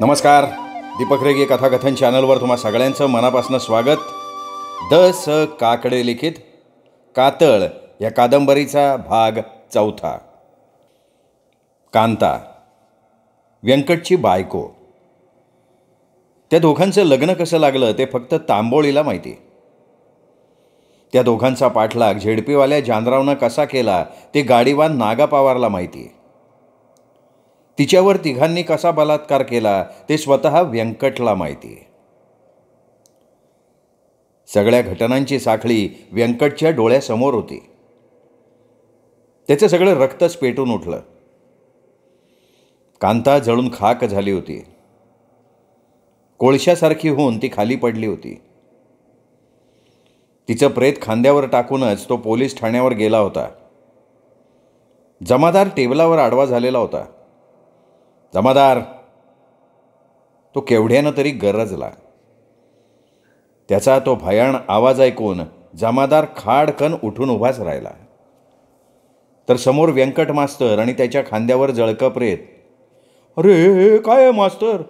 नमस्कार. दीपक रेगे कथाकथन चॅनलवर तुम्हा सगळ्यांचं मनापासून स्वागत. द स काकडे लिखित कातळ या कादंबरीचा भाग 4. कांता, व्यंकटची बायको. त्या दोघांचं लग्न कसं लागलं ते फक्त तांबोळीला माहिती. त्या दोघांचा पाठलाग झेडपीवाल्या जानरावनं कसा केला ते गाडीवान नागा पवारला माहिती. तिच्यावर तिघांनी कसा बलात्कार केला ते स्वतः व्यंकटला माहिती. सगळ्या घटनांची साखळी व्यंकटच्या डोळ्यासमोर होती. त्याचं सगळं रक्तच पेटून उठलं. कांता जळून खाक झाली होती. कोळशासारखी होऊन ती खाली पडली होती. तिचं प्रेत खांद्यावर टाकूनच तो पोलीस ठाण्यावर गेला होता. जमादार टेबलावर आडवा झालेला होता. जमादार, तो केवढ्यानं तरी गरजला. त्याचा तो भयाण आवाज ऐकून जमादार खाडकन उठून उभाच राहिला. तर समोर व्यंकट मास्तर आणि त्याच्या खांद्यावर जळकं प्रेत. अरे काय आहे मास्तर?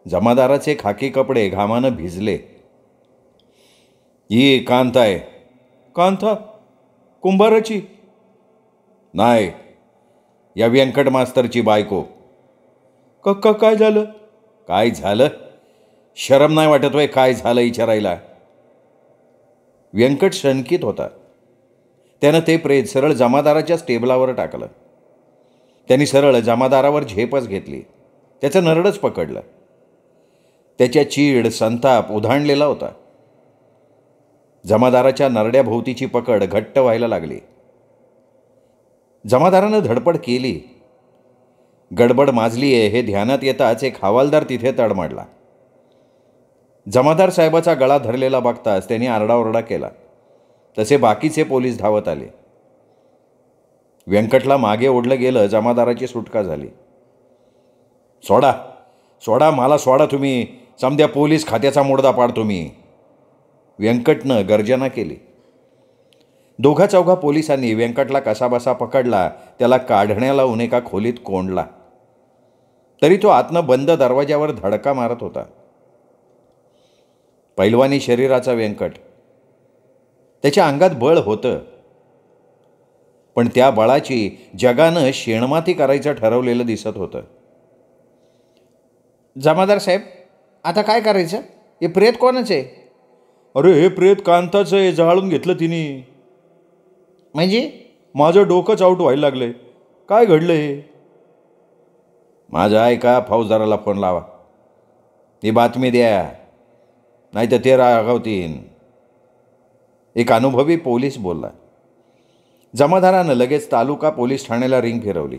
जमादाराचे खाकी कपडे घामानं भिजले. ही कांता आहे. कांता? कुंभाराची? नाही, या व्यंकट मास्तरची बायको. काय झालं? काय झालं? शरम नाही वाटत वय काय झालं विचारायला? व्यंकट शंकित होता. त्यानं ते प्रेत सरळ जमादाराच्याच टेबलावर टाकलं. त्यांनी सरळ जमादारावर झेपच घेतली. त्याचं नरडच पकडलं. त्याच्या चीड संताप उधाणलेला होता. जमादाराच्या नरड्याभोवतीची पकड घट्ट व्हायला लागली. जमादारानं धडपड केली. गडबड माजली आहे हे ध्यानात येताच एक हवालदार तिथे तडमडला. जमादार साहेबाचा गळा धरलेला बघताच त्यांनी आरडाओरडा केला. तसे बाकीचे पोलीस धावत आले. व्यंकटला मागे ओढलं गेलं. जमादाराची सुटका झाली. सोडा सोडा, मला सोडा तुम्ही. समद्या पोलीस खात्याचा मुडदा पाडतो मी. व्यंकटनं गर्जना केली. दोघा चौघा पोलिसांनी व्यंकटला कसाबसा पकडला. त्याला काढण्या लावून एका खोलीत कोंडला. तरी तो आतनं बंद दरवाज्यावर धडका मारत होता. पैलवानी शरीराचा व्यंकट. त्याच्या अंगात बळ होतं, पण त्या बळाची जगानं शेणमाती करायचं ठरवलेलं दिसत होतं. जमादार साहेब, आता काय करायचं? हे प्रेत कोणाच आहे? अरे हे प्रेत कांताचं आहे. जाळून घेतलं तिने. म्हणजे? माझं डोकंच आऊट व्हायला लागलंय. काय घडलं हे? माझं ऐका, फौजदाराला फोन लावा. ही बातमी द्या, नाही तर ते रागावतीन. एक अनुभवी पोलीस बोलला. जमादारानं लगेच तालुका पोलीस ठाण्याला रिंग फिरवली.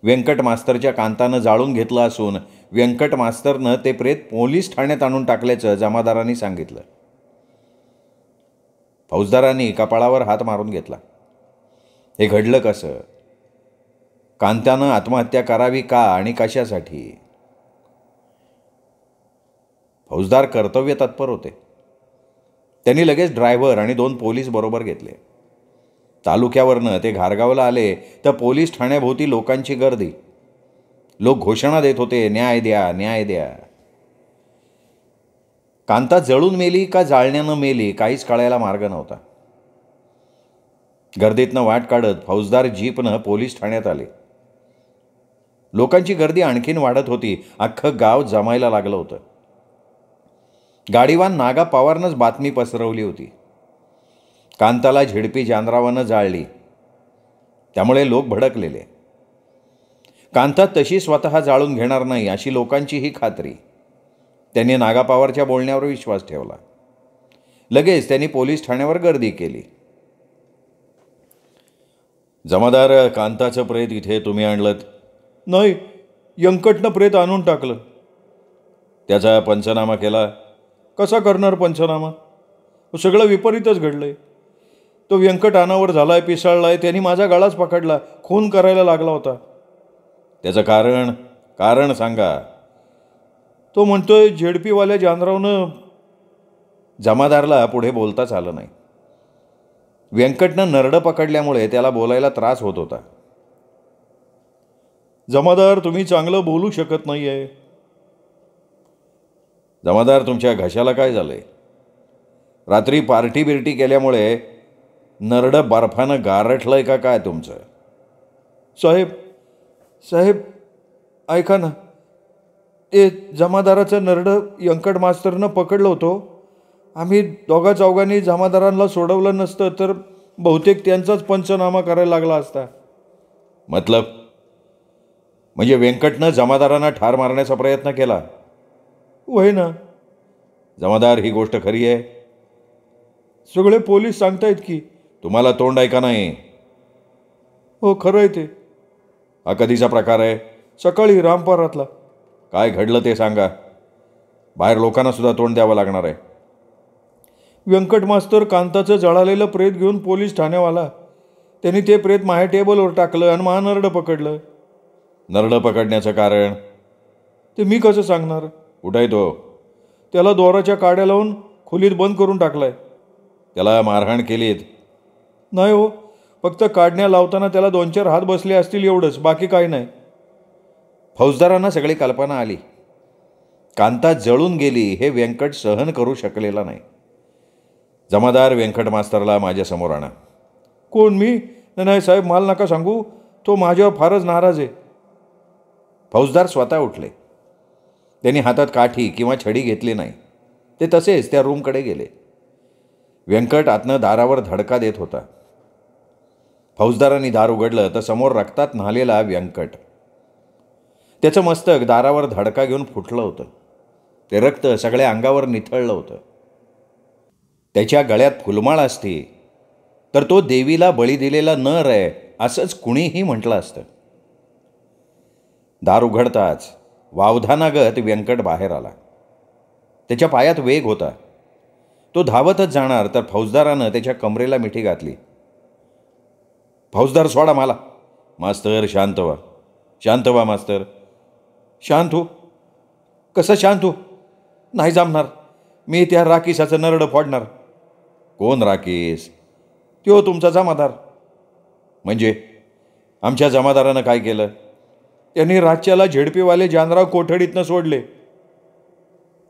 व्यंकट मास्तरच्या कांतानं जाळून घेतलं असून व्यंकट मास्तरनं ते प्रेत पोलीस ठाण्यात आणून टाकल्याचं जमादारांनी सांगितलं. फौजदारांनी कपाळावर हात मारून घेतला. हे घडलं कसं? कांत्यानं आत्महत्या करावी का आणि कशासाठी? फौजदार कर्तव्य तत्पर होते. त्यांनी लगेच ड्रायव्हर आणि 2 पोलीस बरोबर घेतले. तालुक्यावरनं ते घारगावला आले तर पोलीस ठाण्याभोवती लोकांची गर्दी. लोक घोषणा देत होते, न्याय द्या, न्याय द्या. कांता जळून मेली का जाळण्यानं मेली काहीच कळायला मार्ग नव्हता. गर्दीतनं वाट काढत फौजदार जीपनं पोलीस ठाण्यात आले. लोकांची गर्दी आणखीन वाढत होती. अख्खं गाव जमायला लागलं होतं. गाडीवान नागा पवारनंच बातमी पसरवली होती. कांताला झेडपी जानरावानं जाळली. त्यामुळे लोक भडकलेले. कांता तशी स्वतः जाळून घेणार नाही अशी लोकांची ही खात्री. त्यांनी नागा पवारच्या बोलण्यावर विश्वास ठेवला. लगेच त्यांनी पोलीस ठाण्यावर गर्दी केली. जमादार, कांताचं प्रेत इथे तुम्ही आणलं? नाही, व्यंकटनं प्रेत आणून टाकलं. त्याचा पंचनामा केला? कसा करणार पंचनामा? सगळं विपरीतच घडलंय. तो व्यंकट अनावर झालाय, पिसाळलाय. त्यांनी माझा गळाच पकडला, खून करायला लागला होता. त्याचं कारण सांगा. तो म्हणतोय झेडपीवाल्या जानरावनं. जमादारला पुढे बोलताच आलं नाही. व्यंकटनं नरडं पकडल्यामुळे त्याला बोलायला त्रास होत होता. जमादार, तुम्ही चांगलं बोलू शकत नाही आहे. जमादार, तुमच्या घशाला काय झालंय? रात्री पार्टी बिर्टी केल्यामुळे नरडं बर्फानं गारठलंय का काय तुमचं? साहेब साहेब ऐका ना, ते जमादाराचं नरडं व्यंकट मास्तरनं पकडलं होतं. आम्ही दोघा चौघांनी जमादारांना सोडवलं नसतं तर बहुतेक त्यांचाच पंचनामा करायला लागला असता. मतलब? म्हणजे व्यंकटनं जमादारांना ठार मारण्याचा प्रयत्न केला? वय ना. जमादार, ही गोष्ट खरी आहे? सगळे पोलीस सांगतायत की. तुम्हाला तोंड आहे का नाही? हो, खरं आहे ते. हा कधीचा प्रकार आहे? सकाळी रामपारातला. काय घडलं ते सांगा. बाहेर लोकांना सुद्धा तोंड द्यावं लागणार आहे. व्यंकट मास्तर कांताचं जळालेलं प्रेत घेऊन पोलीस ठाण्यावाला. त्यांनी ते प्रेत माझ्या टेबलवर टाकलं आणि माझं नरडं पकडलं. नरडं पकडण्याचं कारण? ते मी कसं सांगणार. कुठं आहे तो? त्याला दोराच्या काड्या लावून खोलीत बंद करून टाकलाय. त्याला मारहाण केलीत? नाही हो, फक्त काढण्या लावताना त्याला 2-4 हात बसले असतील एवढंच, बाकी काही नाही. फौजदारांना सगळी कल्पना आली. कांता जळून गेली हे व्यंकट सहन करू शकलेला नाही. जमादार, व्यंकट मास्तरला माझ्यासमोर आणा. कोण, मी? नाही साहेब, मला नका सांगू. तो माझ्यावर फारच नाराज आहे. फौजदार स्वतः उठले. त्यांनी हातात काठी किंवा छडी घेतली नाही. ते तसेच त्या रूमकडे गेले. व्यंकट आतनं दारावर धडका देत होता. फौजदारांनी दार उघडलं तर समोर रक्तात न्हालेला व्यंकट. त्याचं मस्तक दारावर धडका घेऊन फुटलं होतं. ते रक्त सगळ्या अंगावर निथळलं होतं. त्याच्या गळ्यात फुलमाळ असती तर तो देवीला बळी दिलेला नर आहे असंच कुणीही म्हटलं असतं. दार उघडताच वावधानागत व्यंकट बाहेर आला. त्याच्या पायात वेग होता. तो धावतच जाणार तर फौजदारानं त्याच्या कमरेला मिठी घातली. फौजदार, सोडा मला. मास्तर, शांत व्हा. शांत व्हा मास्तर. शांत हो? कसं शांत हो? नाही जमणार. मी त्या राकेशाचं नरडं फोडणार. कोण राकेश? तो तुमचा जमादार. म्हणजे आमच्या जमादारानं काय केलं? त्यांनी राज्याला झेडपीवाले जानराव कोठडीतनं सोडले.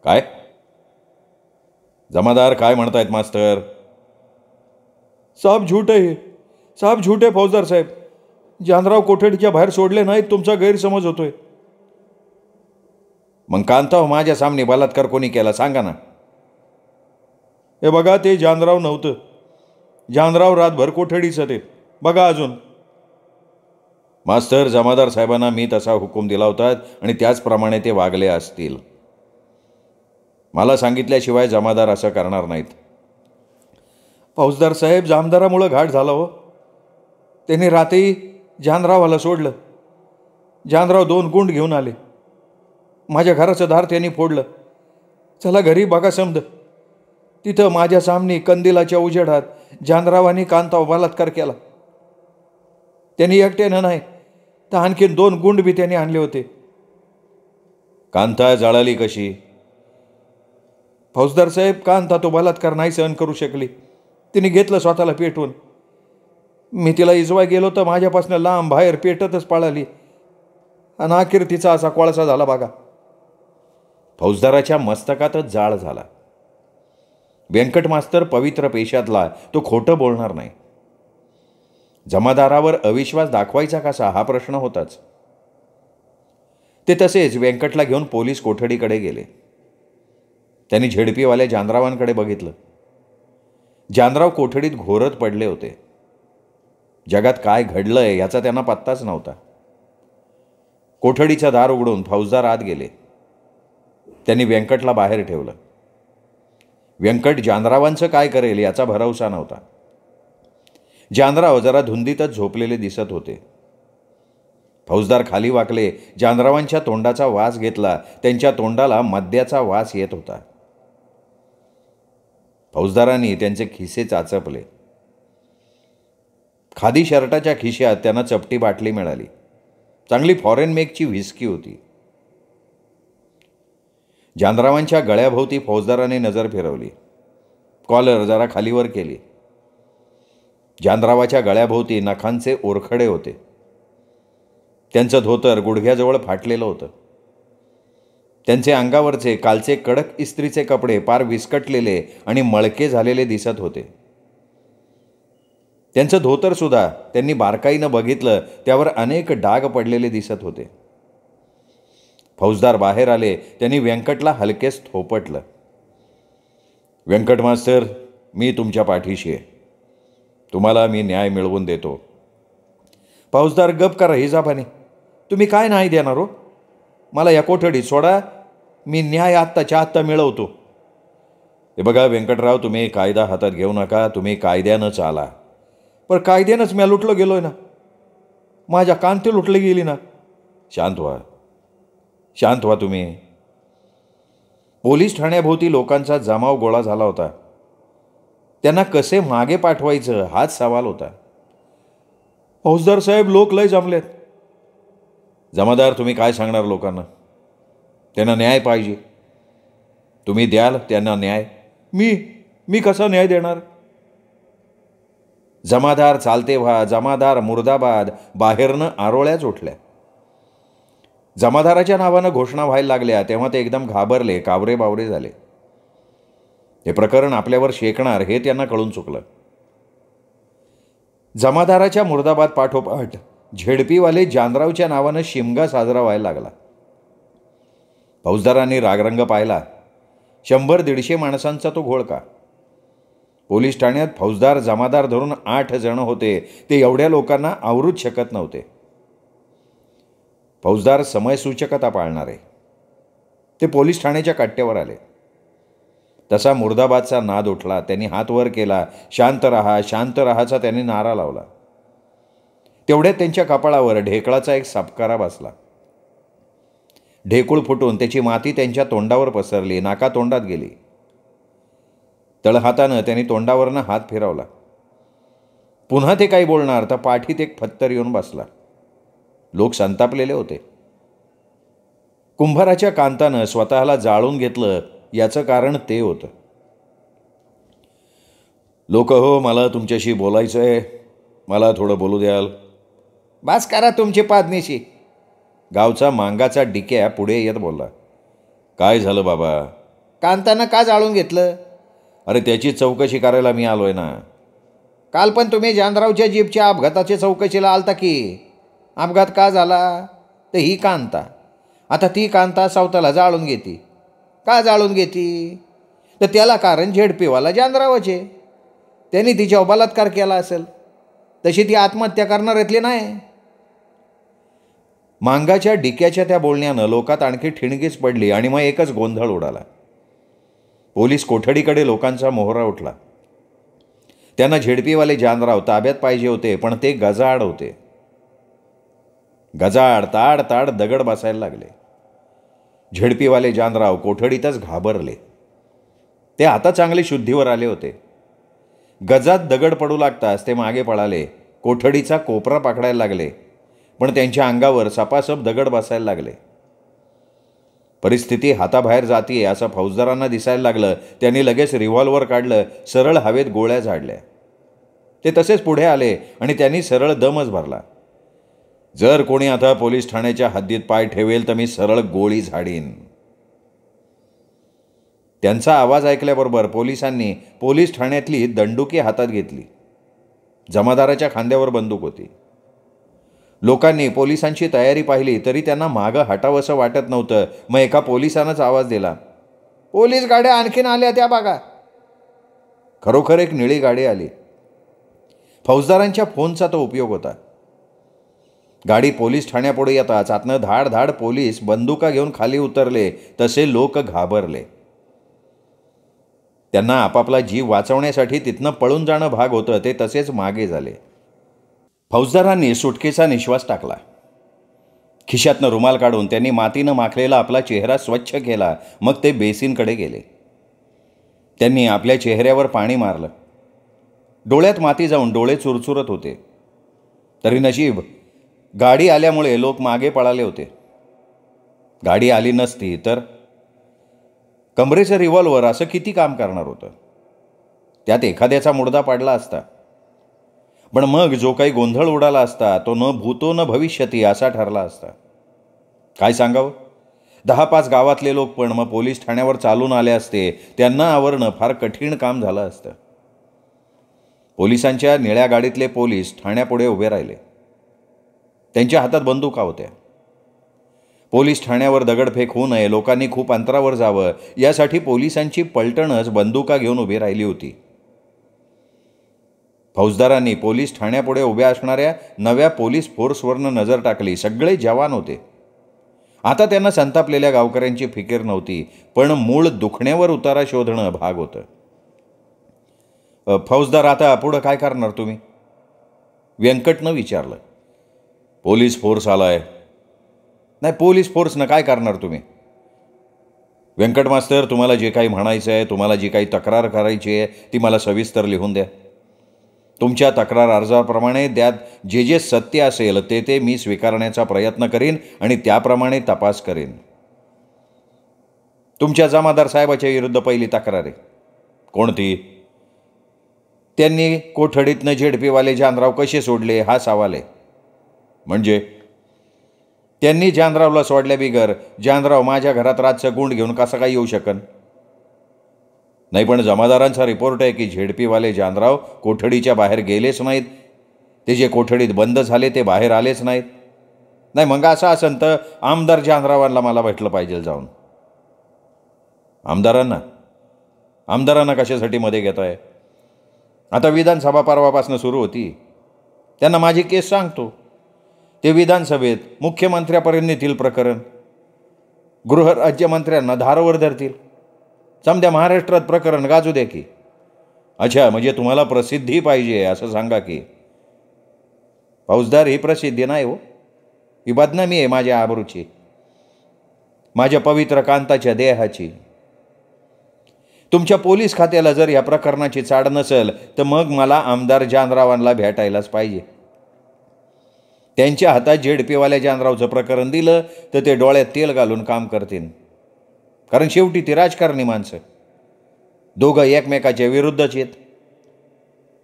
काय? जमादार काय म्हणतायत मास्तर? साहेब झूट आहे. साहेब झूट आहे फौजदार साहेब. जानराव कोठडीच्या बाहेर सोडले नाहीत. तुमचा गैरसमज होतोय. मग कांता माझ्या सामने बलात्कार कोणी केला सांगा ना. हे बघा, ते जानराव नव्हतं. जानराव रातभर कोठडीचं ते बघा अजून. मास्तर, जमादार साहेबांना मी तसा हुकूम दिला होता आणि त्याचप्रमाणे ते वागले असतील. मला सांगितल्याशिवाय जमादार असं करणार नाहीत. फौजदार साहेब, जामदारामुळं घाट झाला हो. त्यांनी रात्री जानरावाला सोडलं. जानराव 2 गुंड घेऊन आले. माझ्या घराचं दार त्यांनी फोडलं. चला घरी बघा समद. तिथं माझ्या सामने कंदिलाच्या उजेडात जानरावांनी कांतावर बलात्कार केला. त्यांनी एकट्यानं नाही तर आणखीन 2 गुंड बी त्यांनी आणले होते. कांता जळाली कशी? फौजदार साहेब, कांता तो बलात्कार नाही सहन करू शकली. तिने घेतलं स्वतःला पेटवून. मी तिला इजवाय गेलो तर माझ्यापासून लांब बाहेर पेटतच पळाली आणि अखेर तिचा असा कोळसा झाला बघा. फौजदाराच्या मस्तकातच जाळ झाला. व्यंकट मास्तर पवित्र पेशातला, तो खोटं बोलणार नाही. जमादारावर अविश्वास दाखवायचा कसा हा प्रश्न होताच. ते तसेच व्यंकटला घेऊन पोलीस कोठडीकडे गेले. त्यांनी झेडपीवाल्या जानरावांकडे बघितलं. जानराव कोठडीत घोरत पडले होते. जगात काय घडलंय याचा त्यांना पत्ताच नव्हता. कोठडीचं दार उघडून फौजदार आत गेले. त्यांनी व्यंकटला बाहेर ठेवलं. व्यंकट जानरावांचं काय करेल याचा भरवसा नव्हता. जानराव जरा धुंदीतच झोपलेले दिसत होते. फौजदार खाली वाकले. जानरावांच्या तोंडाचा वास घेतला. त्यांच्या तोंडाला मद्याचा वास येत होता. फौजदारांनी त्यांचे खिसे चाचपले. खादी शर्टाच्या खिशात त्यांना चपटी बाटली मिळाली. चांगली फॉरेन मेकची व्हिस्की होती. जानरावांच्या गळ्याभोवती फौजदाराने नजर फिरवली. कॉलर जरा खालीवर केली. जानरावाच्या गळ्याभोवती नखांचे ओरखडे होते. त्यांचं धोतर गुडघ्याजवळ फाटलेलं होतं. त्यांचे अंगावरचे कालचे कडक इस्त्रीचे कपडे पार विस्कटलेले आणि मळके झालेले दिसत होते. त्यांचं धोतरसुद्धा त्यांनी बारकाईनं बघितलं त्यावर अनेक डाग पडलेले दिसत होते. फौजदार बाहेर आले. त्यांनी व्यंकटला हलकेच थोपटलं. व्यंकट मास्तर, मी तुमच्या पाठीशी आहे. तुम्हाला मी न्याय मिळवून देतो. फौजदार, गप करा हिजाबाने. तुम्ही काय नाही देणार हो? मला या कोठडीत सोडा. मी न्याय आत्ताच्या आत्ता मिळवतो. हे बघा व्यंकटराव, तुम्ही कायदा हातात घेऊ नका. तुम्ही कायद्यानं चाला. पण कायद्यानंच मी लुटलो गेलोय ना. माझ्या कांती लुटली गेली ना. शांत व्हा, शांत व्हा तुम्ही. पोलीस ठाण्याभोवती लोकांचा जमाव गोळा झाला होता. त्यांना कसे मागे पाठवायचं हाच सवाल होता. फौजदार साहेब, लोक लय जमलेत. जमादार, तुम्ही काय सांगणार लोकांना? त्यांना न्याय पाहिजे. तुम्ही द्याल त्यांना न्याय? मी कसा न्याय देणार? जमादार चालते व्हा, जमादार मुर्दाबाद बाहेरनं आरोळ्याच उठल्या. जमादाराच्या नावानं घोषणा व्हायला लागल्या तेव्हा ते एकदम घाबरले, कावरे बावरे झाले. हे प्रकरण आपल्यावर शेकणार हे त्यांना कळून चुकलं. जमादाराच्या मुर्दाबाद पाठोपाठ झेडपीवाले जानरावच्या नावानं शिमगा साजरा व्हायला लागला. फौजदारांनी रागरंग पाहिला. 100-150 माणसांचा तो घोळका. पोलीस ठाण्यात फौजदार जमादार धरून 8 जण होते. ते एवढ्या लोकांना आवरूच शकत नव्हते. फौजदार समयसूचकता पाळणारे. ते पोलीस ठाण्याच्या कट्ट्यावर आले. तसा मुर्दाबादचा नाद उठला. त्यांनी हात वर केला. शांत रहा, शांत रहाचा त्यांनी नारा लावला. तेवढ्यात त्यांच्या कपाळावर ढेकळाचा एक सपकारा बसला. ढेकूळ फुटून त्याची माती त्यांच्या तोंडावर पसरली, नाकातोंडात गेली. तळहातानं त्यांनी तोंडावरनं हात फिरवला. पुन्हा ते काही बोलणार तर पाठीत एक पत्थर येऊन बसला. लोक संतापलेले होते. कुंभाराच्या कांतानं स्वतःला जाळून घेतलं याचं कारण ते होतं. लोक हो, मला तुमच्याशी बोलायचं आहे. मला थोडं बोलू द्याल? बास करा तुमची पादनीशी. गावचा मांगाचा डिक्या पुढे येत बोलला. काय झालं बाबा? कांतानं का जाळून घेतलं? अरे त्याची चौकशी करायला मी आलोय ना. काल पण तुम्ही जानरावच्या जीपच्या अपघाताच्या चौकशीला आलता की. अपघात का झाला? तर ही कांता. आता ती कांता सावताला जाळून घेती. का जाळून घेती? तर त्याला कारण झेडपीवाला जानरावाचे. त्यांनी तिच्यावर बलात्कार केला असेल. तशी ती आत्महत्या करणाऱ्यातली नाही. मांगाच्या डिक्याच्या त्या बोलण्यानं लोकात आणखी ठिणगीच पडली आणि मग एकच गोंधळ उडाला. पोलीस कोठडीकडे लोकांचा मोहरा उठला. त्यांना झेडपीवाले जानराव ताब्यात पाहिजे होते, पण ते गजाआड होते. गजाआड ताड ताड दगड बसायला लागले. झेडपीवाले जानराव कोठडीतच घाबरले. ते आता चांगले शुद्धीवर आले होते. गजात दगड पडू लागताच ते मागे पळाले. कोठडीचा कोपरा पकडायला लागले, पण त्यांच्या अंगावर सपासप दगड बसायला लागले. परिस्थिती हाताबाहेर जातीये असं फौजदारांना दिसायला लागलं. त्यांनी लगेच रिव्हॉल्वर काढलं. सरळ हवेत गोळ्या झाडल्या. ते तसेच पुढे आले आणि त्यांनी सरळ दमच भरला. जर कोणी आता पोलीस ठाण्याच्या हद्दीत पाय ठेवेल तर मी सरळ गोळी झाडीन. त्यांचा आवाज ऐकल्याबरोबर पोलिसांनी पोलीस ठाण्यातली दंडुकी हातात घेतली. जमादाराच्या खांद्यावर बंदूक होती. लोकांनी पोलिसांची तयारी पाहिली तरी त्यांना मागं हटावंसं वाटत नव्हतं. मग एका पोलिसानंच आवाज दिला, पोलीस गाड्या आणखीन आल्या त्या बघा. खरोखर एक निळी गाडी आली. फौजदारांच्या फोनचा तो उपयोग होता. गाडी पोलीस ठाण्यापुढे येताच आतनं धाड धाड पोलीस बंदुका घेऊन खाली उतरले. तसे लोक घाबरले. त्यांना आपापला जीव वाचवण्यासाठी तिथनं पळून जाणं भाग होतं. ते तसेच मागे झाले. फौजदारांनी सुटकेचा निश्वास टाकला. खिशातनं रुमाल काढून त्यांनी मातीनं माखलेला आपला चेहरा स्वच्छ केला. मग ते बेसिनकडे गेले. त्यांनी आपल्या चेहऱ्यावर पाणी मारलं. डोळ्यात माती जाऊन डोळे चुरचुरत होते. तरी नशीब गाडी आल्यामुळे लोक मागे पळाले होते. गाडी आली नसती तर कमरेचं रिव्हॉल्वर असं किती काम करणार होतं? त्यात एखाद्याचा मुर्दा पडला असता. पण मग जो काही गोंधळ उडाला असता तो न भूतो न भविष्यती असा ठरला असता. काय सांगावं, 10-5 गावातले लोक पण मग पोलीस ठाण्यावर चालून आले असते. त्यांना आवरणं फार कठीण काम झालं असतं. पोलिसांच्या निळ्या गाडीतले पोलीस ठाण्यापुढे उभे राहिले. त्यांच्या हातात बंदुका होत्या. पोलीस ठाण्यावर दगडफेक होऊ नये, लोकांनी खूप अंतरावर जावं यासाठी पोलिसांची पलटणच बंदुका घेऊन उभी राहिली होती. फौजदारांनी पोलीस ठाण्यापुढे उभ्या असणाऱ्या नव्या पोलीस फोर्सवरनं नजर टाकली. सगळे जवान होते. आता त्यांना संतापलेल्या गावकऱ्यांची फिकीर नव्हती, पण मूळ दुखण्यावर उतारा शोधणं भाग होतं. फौजदार, आता पुढं काय करणार तुम्ही? व्यंकटनं विचारलं. पोलीस फोर्स आलाय. नाही, पोलीस फोर्सनं काय करणार तुम्ही? व्यंकट मास्तर, तुम्हाला जे काही म्हणायचं आहे, तुम्हाला जी काही तक्रार करायची आहे ती मला सविस्तर लिहून द्या. तुमच्या तक्रार अर्जाप्रमाणे त्यात जे जे सत्य असेल ते मी स्वीकारण्याचा प्रयत्न करीन आणि त्याप्रमाणे तपास करीन. तुमच्या जमादार साहेबाच्या विरुद्ध पहिली तक्रार आहे. कोणती? त्यांनी कोठडीतनं झेडपीवाले जानराव कसे सोडले हा सवाल आहे. म्हणजे त्यांनी जानरावला सोडल्या बिगर जानराव माझ्या घरात रातचं गुंड घेऊन कसा काय येऊ शकन? नाही, पण जमादारांचा रिपोर्ट आहे की झेडपीवाले जानराव कोठडीच्या बाहेर गेलेच नाहीत. ते जे कोठडीत बंद झाले ते बाहेर आलेच नाहीत. नाही, मग असं असेल तर आमदार जानरावांना मला भेटलं पाहिजे जाऊन. आमदारांना कशासाठी मध्ये घेत आहे? आता विधानसभा परवापासून सुरू होती. त्यांना माझी केस सांगतो. ते विधानसभेत मुख्यमंत्र्यापर्यंत नेतील प्रकरण. गृहराज्यमंत्र्यांना धारवर धरतील. समद्या महाराष्ट्रात प्रकरण गाजू द्या की. अच्छा, म्हणजे तुम्हाला प्रसिद्धी पाहिजे असं सांगा की. फौजदार, ही प्रसिद्धी नाही हो, ही बदनामी आहे माझ्या आबरूची, माझ्या पवित्र कांताच्या देहाची. तुमच्या पोलीस खात्याला जर या प्रकरणाची चाड नसेल तर मग मला आमदार जानरावांना भेटायलाच पाहिजे. त्यांच्या हातात झेडपीवाल्या जानरावचं प्रकरण दिलं तर ते डोळ्यात तेल घालून काम करतील. कारण शेवटी ती राजकारणी माणसं. दोघं एकमेकाच्या विरुद्धच आहेत.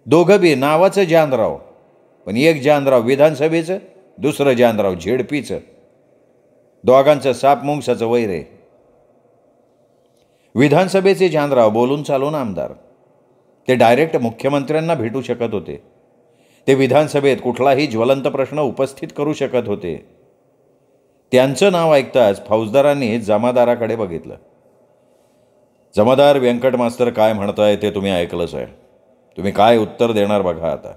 दोघं बी नावाचं जानराव, पण एक जानराव विधानसभेचं, दुसरं जानराव झेडपीचं. दोघांचं साप मुंगसाचं वैर आहे. विधानसभेचे जानराव बोलून चालून आमदार. ते डायरेक्ट मुख्यमंत्र्यांना भेटू शकत होते. ते विधानसभेत कुठलाही ज्वलंत प्रश्न उपस्थित करू शकत होते. त्यांचं नाव ऐकताच फौजदारांनी जमादाराकडे बघितलं. जमादार, व्यंकट मास्तर काय म्हणताय ते तुम्ही ऐकलंच आहे. तुम्ही काय उत्तर देणार बघा आता.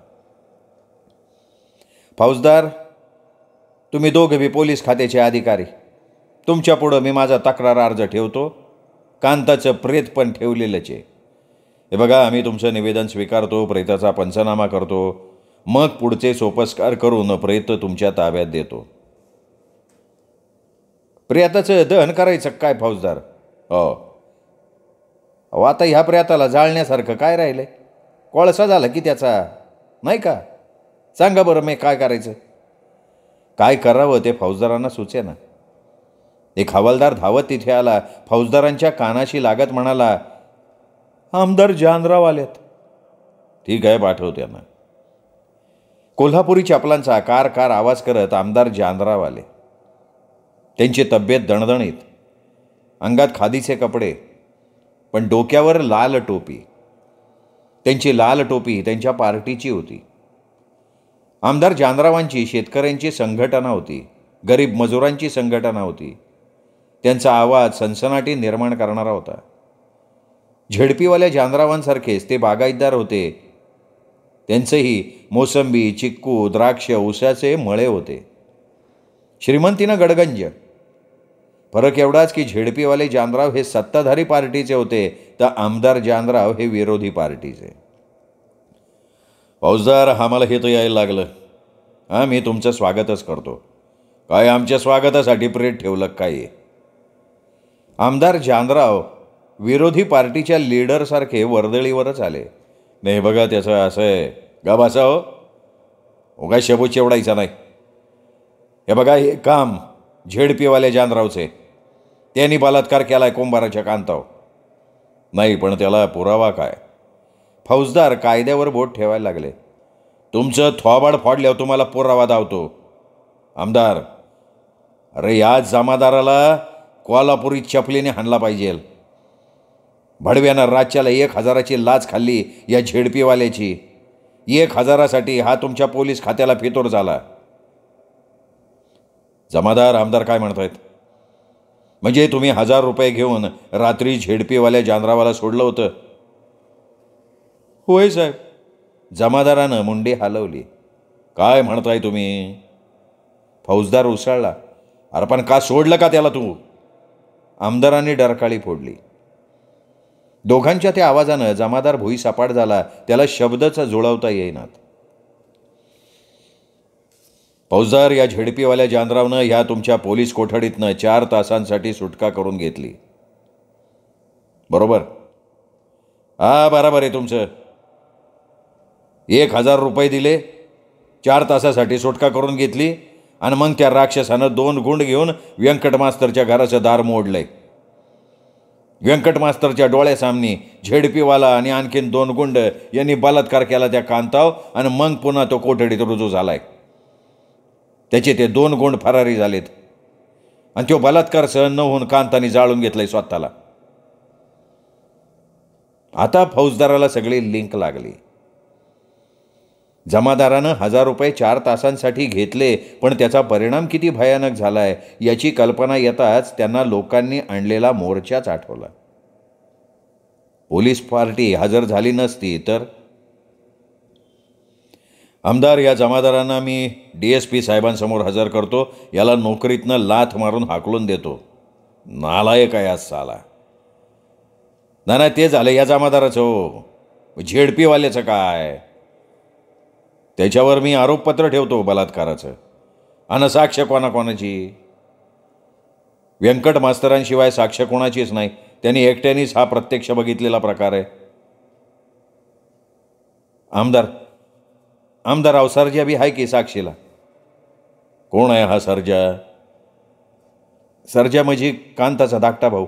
फौजदार, तुम्ही दोघे बी पोलीस खात्याचे अधिकारी. तुमच्या पुढं मी माझा तक्रार अर्ज ठेवतो. कांताचं प्रेत पण ठेवलेलंच आहे. हे बघा, आम्ही तुमचं निवेदन स्वीकारतो, प्रेताचा पंचनामा करतो, मग पुढचे सोपस्कार करून प्रेत तुमच्या ताब्यात देतो. प्रेताचं दहन करायचं काय फौजदार? हो, आता ह्या प्रेताला जाळण्यासारखं काय राहिलंय? कोळसा झाला की त्याचा, नाही का? सांगा बरं, मी काय करायचं? काय करावं ते फौजदारांना सुचेना. एक हवालदार धावत तिथे आला. फौजदारांच्या कानाशी लागत म्हणाला, आमदार जानराव आलेत. ठीक आहे, पाठव त्यांना. कोल्हापुरी चपलांचा कार कार आवाज करत आमदार जानराव आले. त्यांची तब्येत दणदणीत, अंगात खादीचे कपडे, पण डोक्यावर लाल टोपी. त्यांची लाल टोपी त्यांच्या पार्टीची होती. आमदार जानरावांची शेतकऱ्यांची संघटना होती, गरीब मजुरांची संघटना होती. त्यांचा आवाज सनसनाटी निर्माण करणारा होता. झेडपीवाल्या जानरावांसारखेच ते बागायतदार होते. त्यांचेही मोसंबी, चिक्कू, द्राक्ष, ऊसाचे मळे होते. श्रीमंतीनं गडगंज. फरक एवढाच की झेडपीवाले जानराव हे सत्ताधारी पार्टीचे होते, तर आमदार जानराव हे विरोधी पार्टीचे. फौजदार, आम्हाला हे तर यायला लागलं. मी तुमचं स्वागतच करतो. काय आमच्या स्वागतासाठी प्रेत ठेवलं काय? आमदार जानराव विरोधी पार्टीच्या लीडरसारखे वर्दळीवरच आले. नाही बघा, त्याचं असं आहे. गाभासा हो, उगा शबू चिवडायचा नाही. हे बघा, हे काम झेडपीवाल्या जानरावचे. त्यांनी बलात्कार केलाय कुंभाराच्या कांतावर. नाही, पण त्याला पुरावा काय? फौजदार कायद्यावर बोट ठेवायला लागले. तुमचं थोबाड फोडल्यावर तुम्हाला पुरावा धावतो. आमदार, अरे या जमादाराला कोल्हापुरी चपलीने हाणला पाहिजे. भडव्यानं राज्याला 1,000ची लाच खाल्ली या झेडपीवाल्याची. 1,000साठी हा तुमच्या पोलीस खात्याला फितूर झाला. जमादार, आमदार काय म्हणतायत? म्हणजे तुम्ही 1,000 रुपये घेऊन रात्री झेडपीवाल्या जानरावाला सोडलं होतं? होय साहेब. जमादारानं मुंडी हलवली. काय म्हणताय तुम्ही? फौजदार उसळला. अरे पण का सोडलं का त्याला तू? आमदारांनी डरकाळी फोडली. दोघांच्या त्या आवाजानं जमादार भुईसपाट झाला. त्याला शब्दच जुळवता येईनात. फौजदार, या झेडपीवाल्या जानरावनं ह्या तुमच्या पोलीस कोठडीतनं 4 तासांसाठी सुटका करून घेतली. बरोबर? हा, बरोबर आहे तुमचं. 1,000 रुपये दिले, 4 तासासाठी सुटका करून घेतली आणि मग त्या राक्षसानं 2 गुंड घेऊन व्यंकट मास्तरच्या घराचं दार मोडलंय. व्यंकट मास्तरच्या डोळ्यासामनी झेडपीवाला आणि आणखीन 2 गुंड यांनी बलात्कार केला त्या कांताव आणि मग पुन्हा तो कोठडीत रुजू झालाय. त्याचे ते 2 गुंड फरारी झालेत आणि तो बलात्कार सहन न होऊन कांताने जाळून घेतलंय स्वतःला. आता फौजदाराला सगळी लिंक लागली. जमादारानं 1,000 रुपये 4 तासांसाठी घेतले, पण त्याचा परिणाम किती भयानक झालाय याची कल्पना येताच त्यांना लोकांनी आणलेला मोर्चाच आठवला. पोलीस पार्टी हजर झाली नसती तर? आमदार, या जमादारांना मी DSP साहेबांसमोर हजर करतो. याला नोकरीतनं लाथ मारून हाकलून देतो. नालायक आहे आज साला. नाही, ते झालं या जमादाराचं. हो, झेडपीवाल्याचं काय? त्याच्यावर मी आरोपपत्र ठेवतो बलात्काराचं. आणि साक्ष कोणाकोणाची? व्यंकट मास्तरांशिवाय साक्ष कोणाचीच नाही. त्यांनी एकट्यानेच हा प्रत्यक्ष बघितलेला प्रकार आहे. आमदार राव, सर्जा बी आहे की साक्षीला? कोण आहे हा सर्जा? सर्जा म्हणजे कांताचा धाकटा भाऊ.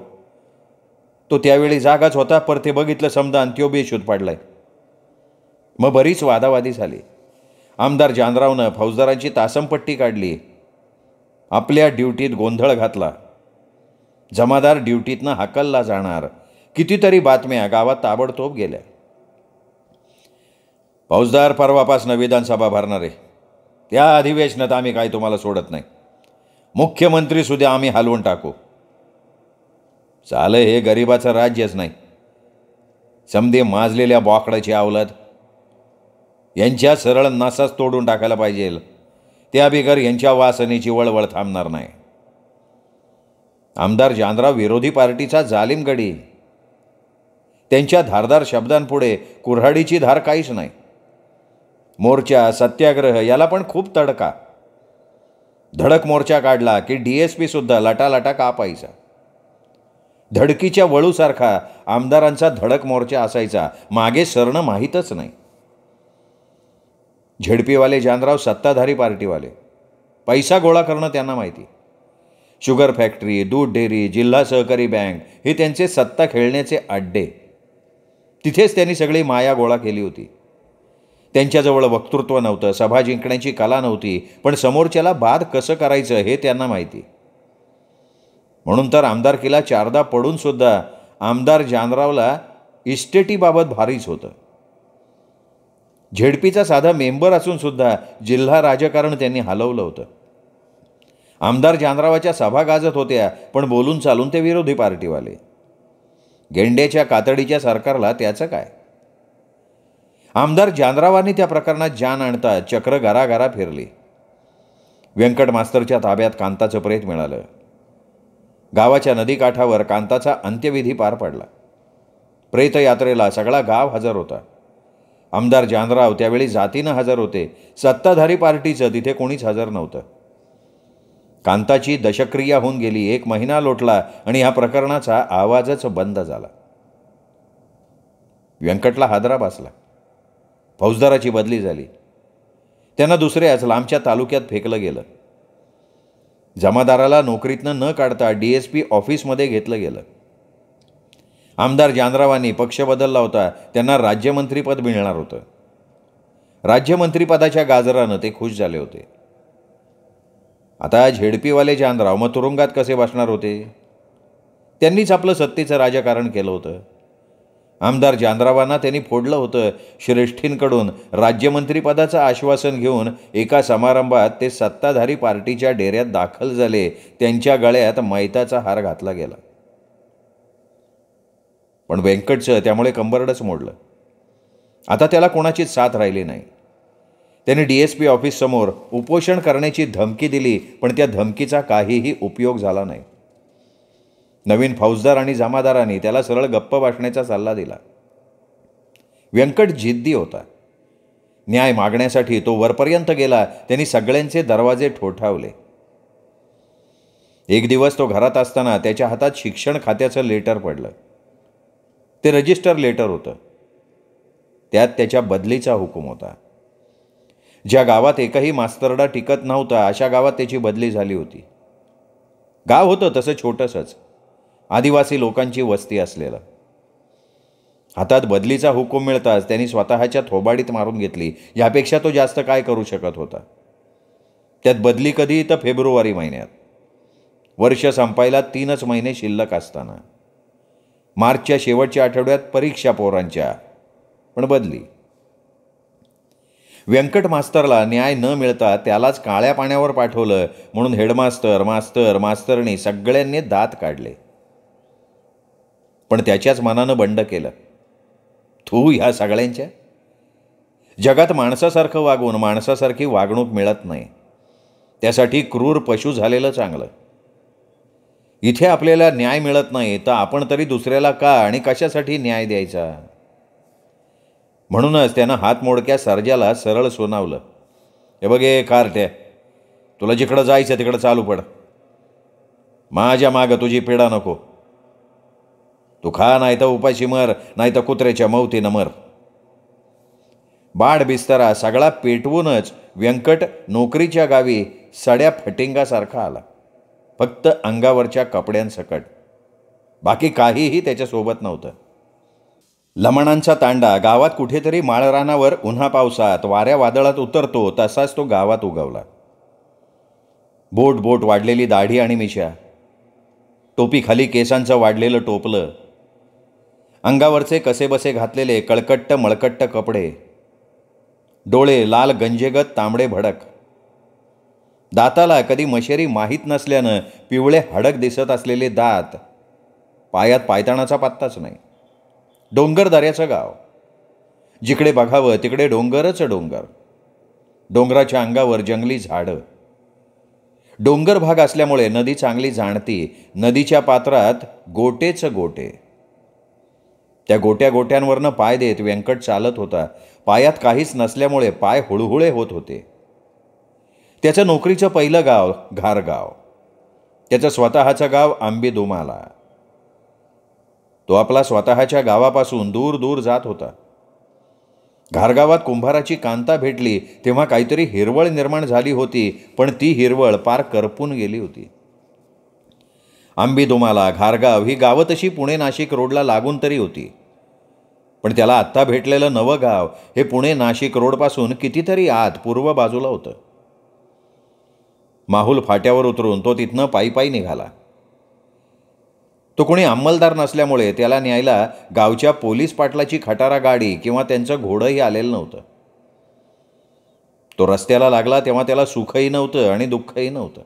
तो त्यावेळी जागाच होता, पर ते बघितलं समजा आणि त्यो बेशूद पाडलाय. मग बरीच वादावादी झाली. आमदार जानरावनं फौजदारांची तासमपट्टी काढली. आपल्या ड्युटीत गोंधळ घातला. जमादार ड्युटीतनं हाकलला जाणार. कितीतरी बातम्या गावात ताबडतोब गेल्या. फौजदार, परवापासनं विधानसभा भरणार आहे. त्या अधिवेशनात आम्ही काय तुम्हाला सोडत नाही. मुख्यमंत्रीसुद्धा आम्ही हलवून टाकू. चालं, हे गरिबाचं राज्यच नाही. समधे माजलेल्या बोकडाची अवलाद. यांच्या सरळ नासाच तोडून टाकायला पाहिजे. त्या बिगर यांच्या वासनेची वळवळ थांबणार नाही. आमदार जानराव विरोधी पार्टीचा जालिम गडी. त्यांच्या धारदार शब्दांपुढे कुऱ्हाडीची धार काहीच नाही. मोर्चा, सत्याग्रह याला पण खूप तडका. धडक मोर्चा काढला की DSP सुद्धा लटालटा कापायचा. धडकीच्या वळूसारखा आमदारांचा धडक मोर्चा असायचा. मागे सरणं माहीतच नाही. झेडपीवाले जानराव सत्ताधारी पार्टीवाले. पैसा गोळा करणं त्यांना माहिती. शुगर फॅक्टरी, दूध डेअरी, जिल्हा सहकारी बँक हे त्यांचे सत्ता खेळण्याचे अड्डे. तिथेच त्यांनी सगळी माया गोळा केली होती. त्यांच्याजवळ वक्तृत्व नव्हतं, सभा जिंकण्याची कला नव्हती, पण समोरच्याला बाद कसं करायचं हे त्यांना माहिती. म्हणून तर आमदारकीला 4दा पडूनसुद्धा आमदार जानरावला इस्टेटीबाबत भारीच होतं. झेडपीचा साधा मेंबर असूनसुद्धा जिल्हा राजकारण त्यांनी हलवलं होतं. आमदार जानरावाच्या सभा गाजत होत्या, पण बोलून चालून ते विरोधी पार्टीवाले. गेंड्याच्या कातडीच्या सरकारला त्याचं काय? आमदार जानरावांनी त्या प्रकरणात जान आणता चक्र घराघरा फिरली. व्यंकट मास्तरच्या ताब्यात कांताचं प्रेत मिळालं. गावाच्या नदीकाठावर कांताचा अंत्यविधी पार पडला. प्रेतयात्रेला सगळा गाव हजर होता. आमदार जानराव त्यावेळी जातीनं हजर होते. सत्ताधारी पार्टीचं तिथे कोणीच हजर नव्हतं. कांताची दशक्रिया होऊन गेली. 1 महिना लोटला आणि ह्या प्रकरणाचा आवाजच बंद झाला. व्यंकटला हादरा बसला. फौजदाराची बदली झाली. त्यांना दुसऱ्याच लांबच्या तालुक्यात फेकलं गेलं. जमादाराला नोकरीतनं न काढता DSP ऑफिसमध्ये घेतलं गेलं. आमदार जानरावांनी पक्ष बदलला होता. त्यांना राज्यमंत्रीपद मिळणार होतं. राज्यमंत्रीपदाच्या गाजरानं ते खुश झाले होते. आता झेडपीवाले जानराव मग तुरुंगात कसे बसणार होते? त्यांनीच आपलं सत्तेचं राजकारण केलं होतं. आमदार जानरावांना त्यांनी फोडलं होतं. श्रेष्ठींकडून राज्यमंत्रीपदाचं आश्वासन घेऊन एका समारंभात ते सत्ताधारी पार्टीच्या डेऱ्यात दाखल झाले. त्यांच्या गळ्यात मैताचा हार घातला गेला. पण व्यंकटचं त्यामुळे कंबरडच मोडलं. आता त्याला कोणाचीच साथ राहिली नाही. त्याने DSP ऑफिससमोर उपोषण करण्याची धमकी दिली, पण त्या धमकीचा काहीही उपयोग झाला नाही. नवीन फौजदार आणि जमादारांनी त्याला सरळ गप्प बसण्याचा सल्ला दिला. व्यंकट जिद्दी होता. न्याय मागण्यासाठी तो वरपर्यंत गेला. त्यांनी सगळ्यांचे दरवाजे ठोठावले. एक दिवस तो घरात असताना त्याच्या हातात शिक्षण खात्याचं लेटर पडलं. ते रजिस्टर लेटर होतं. त्यात त्याच्या बदलीचा हुकूम होता. ज्या गावात एकही मास्तरडा टिकत नव्हता अशा गावात त्याची बदली झाली होती. गाव होतं तसं छोटंसंच, आदिवासी लोकांची वस्ती असलेलं. हातात बदलीचा हुकूम मिळताच त्यांनी स्वतःच्या थोबाडीत मारून घेतली. यापेक्षा तो जास्त काय करू शकत होता? त्यात बदली कधी तर फेब्रुवारी महिन्यात. वर्ष संपायला 3च महिने शिल्लक असताना. मार्चच्या शेवटच्या आठवड्यात परीक्षा पोरांच्या, पण बदली. व्यंकट मास्तरला न्याय न मिळता त्यालाच काळ्या पाण्यावर पाठवलं म्हणून हेडमास्तर, मास्तरणी सगळ्यांनी दात काढले. पण त्याच्याच मनानं बंड केलं. तू ह्या सगळ्यांच्या जगात माणसासारखं वागून माणसासारखी वागणूक मिळत नाही. त्यासाठी क्रूर पशु झालेलं चांगलं. इथे आपल्याला न्याय मिळत नाही तर आपण तरी दुसऱ्याला का आणि कशासाठी न्याय द्यायचा? म्हणूनच त्यानं हातमोडक्या सर्जाला सरळ सुनावलं. हे बघे कार्ट्या, तुला जिकडं जायचं तिकडं चालू पड. माझ्या मागं तुझी पिढा नको. तू खा नाही तर उपाशी मर, नाही तर कुत्र्याच्या मौतीनं मर. बाड बिस्तरा सगळा पेटवूनच व्यंकट नोकरीच्या गावी सड्या फटिंगासारखा आला. फक्त अंगावरच्या कपड्यांसकट बाकी काहीही त्याच्यासोबत नव्हतं. लमणांचा तांडा गावात कुठेतरी माळरानावर उन्हा पावसात वाऱ्या वादळात उतरतो तसाच तो गावात उगवला. बोट बोट वाढलेली दाढी आणि मिशा, टोपीखाली केसांचं वाढलेलं टोपलं, अंगावरचे कसेबसे घातलेले कळकट्ट मळकट्ट कपडे, डोळे लाल गंजेगत तांबडे भडक, दाताला कधी मशेरी माहीत नसल्यानं पिवळे हडक दिसत असलेले दात, पायात पायताणाचा पत्ताच नाही. डोंगर दऱ्याचं गाव. जिकडे बघावं तिकडे डोंगरच डोंगर. डोंगराच्या अंगावर जंगली झाडं. डोंगर भाग असल्यामुळे नदी चांगली जाणती. नदीच्या पात्रात गोटेच गोटे. त्या गोट्या गोट्यांवरनं पाय देत व्यंकट चालत होता. पायात काहीच नसल्यामुळे पाय हुळहुळे होत होते. त्याचं नोकरीचं पहिलं गाव घारगाव. त्याचं स्वतःचं गाव आंबेदुमाला. तो आपला स्वतःच्या गावापासून दूर दूर जात होता. घारगावात कुंभाराची कांता भेटली तेव्हा काहीतरी हिरवळ निर्माण झाली होती, पण ती हिरवळ पार करपून गेली होती. आंबेदुमाला, घारगाव ही गावं तशी पुणे नाशिक रोडला लागून तरी होती, पण त्याला आत्ता भेटलेलं नवं गाव हे पुणे नाशिक रोडपासून कितीतरी आत पूर्व बाजूला होतं. माहुल फाट्यावर उतरून तो तिथनं पायी पायी निघाला. तो कोणी अंमलदार नसल्यामुळे त्याला न्यायला गावच्या पोलीस पाटलाची खटारा गाडी किंवा त्यांचं घोडंही आलेलं नव्हतं. तो रस्त्याला लागला तेव्हा त्याला सुखही नव्हतं आणि दुःखही नव्हतं.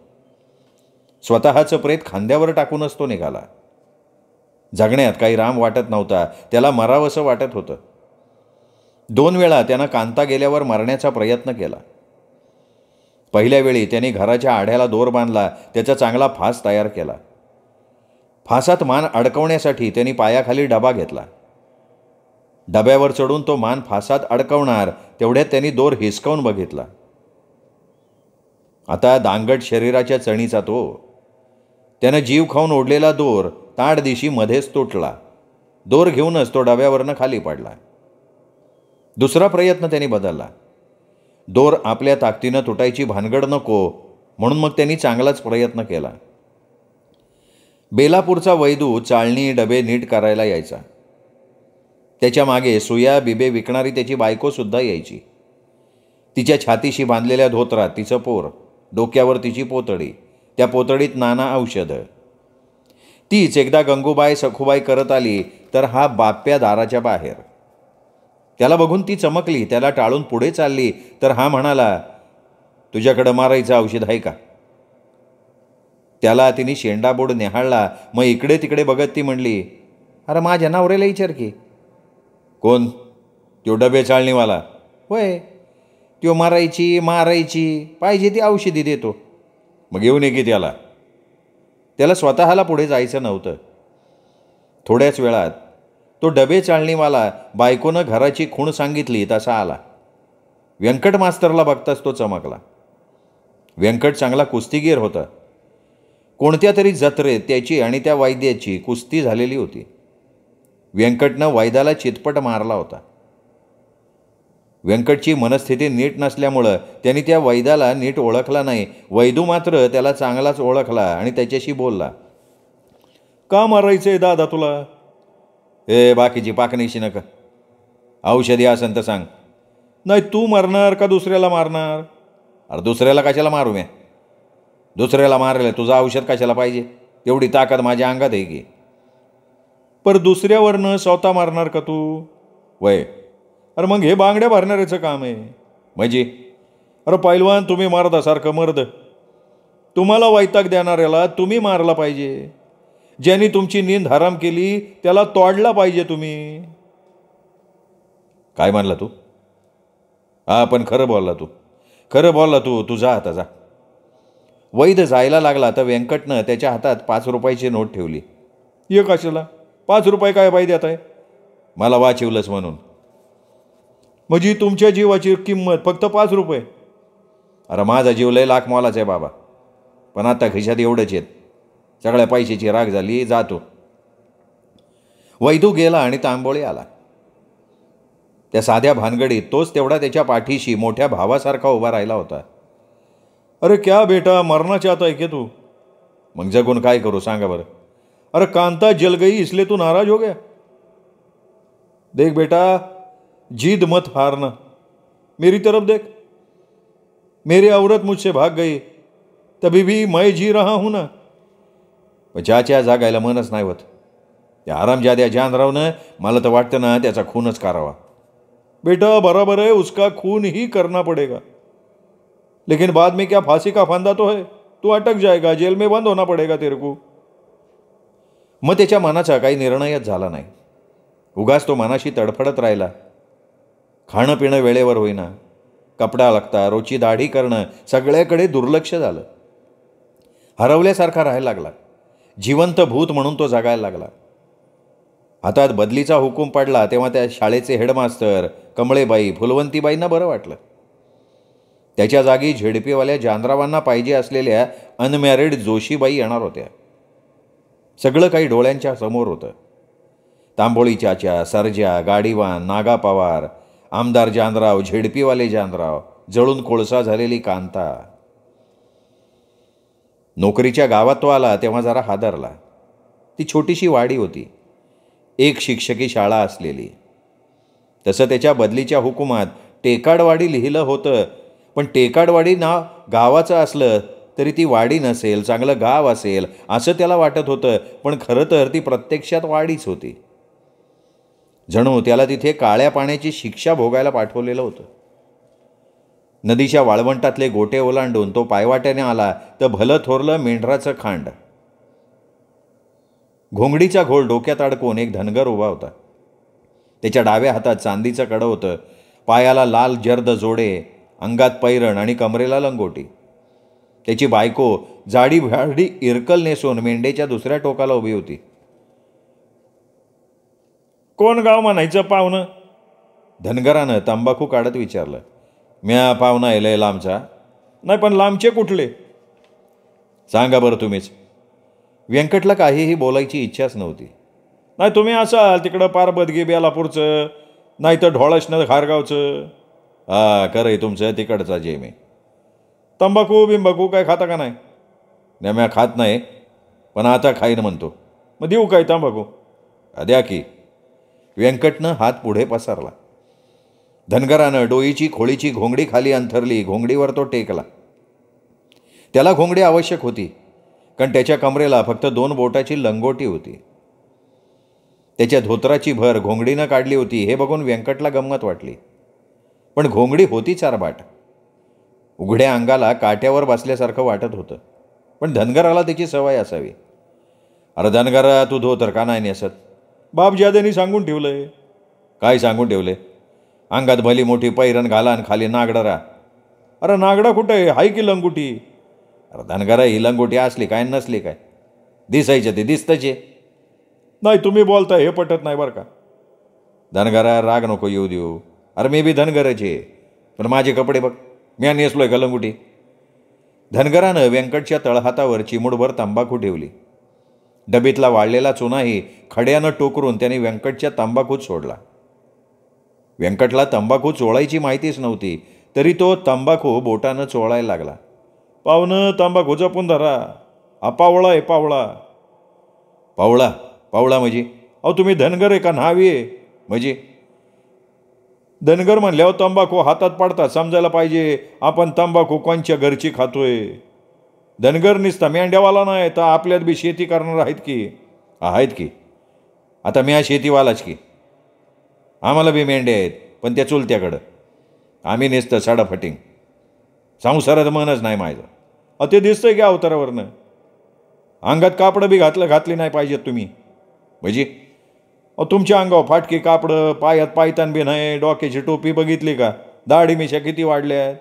स्वतःचं प्रेत खांद्यावर टाकूनच तो निघाला. जगण्यात काही राम वाटत नव्हता. त्याला मरावंसं वाटत होतं. 2 वेळा त्यानं कांता गेल्यावर मरण्याचा प्रयत्न केला. पहिल्या वेळी त्याने घराच्या आढ्याला दोर बांधला. त्याचा चांगला फास तयार केला. फासात मान अडकवण्यासाठी त्यांनी पायाखाली डबा घेतला. डब्यावर चढून तो मान फासात अडकवणार तेवढ्यात त्यांनी दोर हिसकावून बघितला. आता दांगट शरीराच्या चणीचा तो. त्यानं जीव खाऊन ओढलेला दोर ताडदिशी मध्येच तुटला. दोर घेऊनच तो डब्यावरनं खाली पडला. दुसरा प्रयत्न त्यांनी बदलला. दोर आपल्या ताकदीनं तुटायची भानगड नको म्हणून मग त्यांनी चांगलाच प्रयत्न केला. बेलापूरचा वैदू चाळणी डबे नीट करायला यायचा. त्याच्या मागे सुया बिबे विकणारी त्याची बायकोसुद्धा यायची. तिच्या छातीशी बांधलेल्या धोतरात तिचं पोर, डोक्यावर तिची पोतडी, त्या पोतडीत नाना औषधं. तीच एकदा गंगूबाई सखूबाई करत आली तर हा बाप्या दाराच्या बाहेर. त्याला बघून ती चमकली, त्याला टाळून पुढे चालली तर हा म्हणाला, तुझ्याकडं मारायचं औषध आहे का? त्याला तिने शेंडाबोड निहाळला. मग इकडे तिकडे बघत ती म्हणली, अरे माझ्या नवऱ्याला विचार की. कोण? तो डबे चाळणीवाला? होय, त्यो मारायची पाहिजे ती औषधी देतो. मग घेऊन ये की त्याला. त्याला स्वतःला पुढे जायचं नव्हतं. थोड्याच वेळात तो डबे चाळणीवाला बायकोनं घराची खूण सांगितली तसा आला. व्यंकट मास्तरला बघताच तो चमकला. व्यंकट चांगला कुस्तीगीर होता. कोणत्या तरी जत्रेत त्याची आणि त्या वैद्याची कुस्ती झालेली होती. व्यंकटनं वैद्याला चितपट मारला होता. व्यंकटची मनस्थिती नीट नसल्यामुळं त्यांनी त्या वैद्याला नीट ओळखला नाही. वैदू मात्र त्याला चांगलाच ओळखला आणि त्याच्याशी बोलला. का मारायचंय दादा तुला? बाकीची पाकणीशी नका. औषधी असेल तर सांग. नाही, तू मारणार का दुसऱ्याला मारणार? अरे दुसऱ्याला कशाला मारू मी? दुसऱ्याला मारलं तुझं औषध कशाला पाहिजे? तेवढी ताकद माझ्या अंगात आहे की. पर दुसऱ्यावरनं स्वतः मारणार का तू? वय, अरे मग हे बांगड्या भरणाऱ्याचं काम आहे. म्हणजे? अरे पैलवान, तुम्ही मारतासारखं मर्द. तुम्हाला वैताग देणाऱ्याला तुम्ही मारला पाहिजे. ज्यांनी तुमची नींद हराम केली त्याला तोडला पाहिजे तुम्ही. काय म्हणला तू? हा, पण खरं बोलला तू. तू जा आता, जा. वैद जायला लागला तर व्यंकटनं त्याच्या हातात 5 रुपयाची नोट ठेवली. ये कशाला? 5 रुपये काय बाई देत आहे? मला वाचिवलंच म्हणून. म्हणजे तुमच्या जीवाची किंमत फक्त 5 रुपये? अरे माझा जीव लय लाख मोलाच आहे बाबा, पण आता खिशात एवढंच येत. सगळ्या पैशाची राग झाली. जातो. वैदू गेला आणि तांबोळी आला. त्या साध्या भानगडीत तोच तेवढा त्याच्या पाठीशी मोठ्या भावासारखा उभा राहिला होता. अरे क्या बेटा, मरना चाहता है क्या तू? मग जगून काय करू सांगा बरं? अरे कांता जल गई इसलिए तू नाराज हो गया? देख बेटा, जिद मत हारना. मेरी तरफ देख. मेरी औरत मुझसे भाग गई, तभी भी मैं जी रहा हूं ना. ज्याच्या जागायला मनच नाही होत. त्या आरामजाद्या जानरावनं मला तर वाटतं ना त्याचा खूनच करावा. बेटा बराबर है, उसका खून ही करना पड़ेगा, लेकिन बाद में क्या फांसी का फंदा तो है. तू अटक जाएगा, जेल में बंद होना पड़ेगा तेरे को. मग त्याच्या मनाचा काही निर्णयच झाला नाही. उगाच तो मनाशी तडफडत राहिला. खाणं पिणं वेळेवर होईना. कपडा लागता, रोजची दाढी करणं, सगळ्याकडे दुर्लक्ष झालं. हरवल्यासारखा राहायला लागला. जिवंत भूत म्हणून तो जगायला लागला. हातात बदलीचा हुकूम पडला तेव्हा त्या शाळेचे हेडमास्तर कमळेबाई, फुलवंतीबाईंना बरं वाटलं. त्याच्या जागी झेडपीवाल्या जानरावांना पाहिजे असलेल्या अनमॅरिड जोशीबाई येणार होत्या. सगळं काही डोळ्यांच्या समोर होतं. तांबोळी चाचा, सरजा, गाडीवान, नागा पवार, आमदार जानराव, झेडपीवाले जानराव, जळून कोळसा झालेली कांता. नोकरीच्या गावात तो आला तेव्हा जरा हादरला. ती छोटीशी वाडी होती, एक शिक्षकी शाळा असलेली. तसं त्याच्या बदलीच्या हुकुमात टेकाडवाडी लिहिलं होतं, पण टेकाडवाडी नाव गावाचं असलं तरी ती वाडी नसेल, चांगलं गाव असेल असं त्याला वाटत होतं. पण खरं तर ती प्रत्यक्षात वाडीच होती. जणू त्याला तिथे काळ्या पाण्याची शिक्षा भोगायला पाठवलेलं होतं. नदीच्या वाळवंटातले गोटे ओलांडून तो पायवाट्याने आला तर भलं थोरलं मेंढराचं खांड. घोंगडीचा घोळ डोक्यात अडकून एक धनगर उभा होता. त्याच्या डाव्या हातात चांदीचं कडं होतं. पायाला लाल जर्द जोडे, अंगात पैरण आणि कमरेला लंगोटी. त्याची बायको जाडी भाडी इरकल नेसून मेंढेच्या दुसऱ्या टोकाला उभी होती. कोण गाव म्हणायचं पाहुणं? धनगरानं तंबाखू काढत विचारलं. म्या पाहुणा आहे लय लांबचा. नाही, पण लांबचे कुठले? सांगा बरं तुम्हीच. व्यंकटला काहीही बोलायची इच्छाच नव्हती. नाही, तुम्ही असाल तिकडं पार बदगी बेलापूरचं, नाही तर ढोळसनं खारगावचं. हा, खरं आहे तुमचं, तिकडचा जे मी. तंबाखू बिंबाखू काय खाता का नाही? नाही, म्या खात नाही, पण आता खाईन म्हणतो. मग देऊ काय तंबाखू? द्या की. व्यंकटनं हात पुढे पसरला. धनगरानं डोईची खोळीची घोंगडी खाली अंथरली, घोंगडीवर तो टेकला. त्याला घोंगडी आवश्यक होती, कारण त्याच्या कमरेला फक्त 2 बोटाची लंगोटी होती. त्याच्या धोत्राची भर घोंगडीनं काढली होती. हे बघून व्यंकटला गंमत वाटली. पण घोंगडी होती चारबाट. उघड्या अंगाला काट्यावर बसल्यासारखं वाटत होतं. पण धनगराला त्याची सवय असावी. अरे धनगरा, तू धोतर का नाही नेसत? बापजाद्यांनी सांगून ठेवलंय. काय सांगून ठेवले? अंगात भली मोठी पैरण घाला आणि खाली नागडा. अरे नागडा कुठं आहे? हाय की लंगोटी. अरे धनगरा, ही लंगोटी असली काय नसली काय? दिसायचं ते दिसतंचे. नाही, तुम्ही बोलताय हे पटत नाही बरं का. धनगरा, राग नको येऊ देऊ. अरे मी बी धनगराचे, पण माझे कपडे बघ, मी नेसलोय का लंगोटी? धनगरानं व्यंकटच्या तळहातावर चिमूटभर तंबाखू ठेवली. डबीतला वाळलेला चुनाही खड्यानं टोकरून त्याने व्यंकटच्या तंबाखूत सोडला. व्यंकटला तंबाखू चोळायची माहितीच नव्हती, तरी तो तंबाखू बोटानं चोळायला लागला. पाहुणं, तंबाखू जपून धरा. हा पावळा आहे, पावळा. पावळा? पावळा म्हणजे? अहो तुम्ही धनगर आहे का न्हावी आहे म्हणजे? धनगर म्हणल्यावर तंबाखू हातात पाडतात समजायला पाहिजे. आपण तंबाखू कोणच्या घरची खातोय? धनगर निसता मेंढ्यावाला नाही तर आपल्यात बी शेती करणार आहेत की. आता मी हा शेतीवालाच की. आम्हाला बी मेंढ्या आहेत, पण त्या चुलत्याकडं. आम्ही नेसतं साडाफटिंग. संसारात मनच नाही माझं. ते दिसतंय की अवतारावरनं. अंगात कापडं बी घातली नाही पाहिजेत तुम्ही म्हणजे? तुमच्या अंगावर फाटकी कापडं, पायात पायतान बी नाही, डोक्याची टोपी बघितली का? दाढी मिशा किती वाढल्या आहेत.